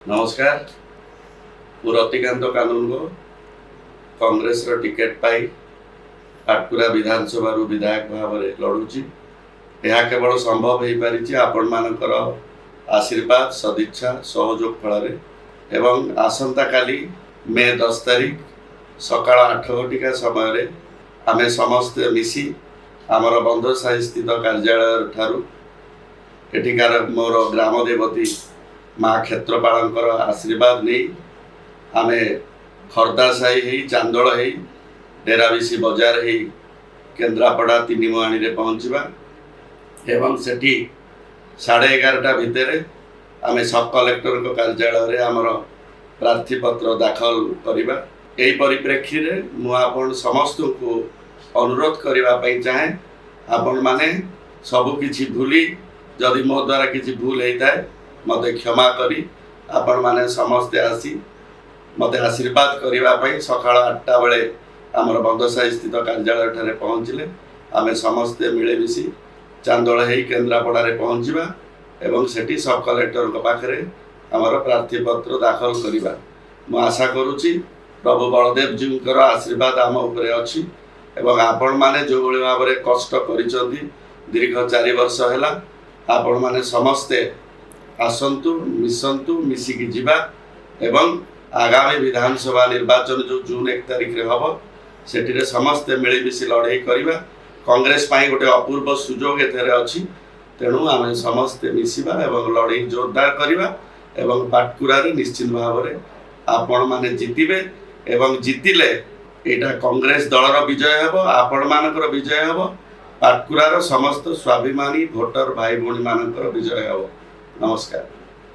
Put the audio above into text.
नमस्कार मु रतिकांत कानूनगो कांग्रेस टिकेट पाई पाटकुरा विधानसभा विधायक भाव में लड़ुची। यह केवल संभव हो पारि आपण मानकर आशीर्वाद सदिच्छा सहयोग फल एवं आसंता काली मे 10 तारिख सकाळ 8 घटिका समय आमे समस्ते मिसी आमर बंधसाही स्थित कार्यालय ठारू एठिकार मोर ग्राम देवती माँ क्षेत्रपाल आशीर्वाद नहीं आमे खर्दा साही ही चांदोल ही डेराविसी बजार ही केन्द्रापड़ा तीनिमुआणी रे पहुँचवा एवं सेठी 11:30 भितर आमे सब कलेक्टर कार्यालय रे आमर प्रार्थी पत्र दाखल करवा। यही परिप्रेक्षी रे मु आपण समस्त को अनुरोध करने चाहे आपण माने सबु किछि भूली जदि मो द्वारा किछि भूल होता है मते क्षमा करी आपण माने समस्ते आसी मते आशीर्वाद करने सकाळ 8टा बेले आमर बंधसाही स्थित कार्यालय ठारे पहुँचले आमे समस्ते मिलेमिशी चांदोल ही केन्द्रापड़ा रे पहुँचवा एवं सेठी सब कलेक्टर पाखे आमर प्रार्थी पत्र दाखल करवा। मु आशा करुच्ची प्रभु बलदेव जी आशीर्वाद आम उपरे अच्छी एवं आपण माने जो भाव में कष्ट करिसंती दीर्घ 4 वर्ष है आपण माने समस्ते आसंतु मिसंतु मिसिकी जिबा एवं आगामी विधानसभा निर्वाचन जो जून 1 तारिख रे हबो सेठी समस्ते मिलीमिशी लड़ाई करवा। कांग्रेस पाई गोटे अपूर्व सुजोग एथरे अछि तेणु आम समस्ते मिसिबा एवं लड़ाई जोरदार करवा एवं पाटकुरा रे निश्चित भाव में आपण माने जितिबे एवं जितिले एटा कांग्रेस दलर विजय हेबो आपण मानकर विजय हेबो पाटकुरार समस्त स्वाभिमानी भोटर भाई भौणी मानकर विजय हेबो। नमस्कार।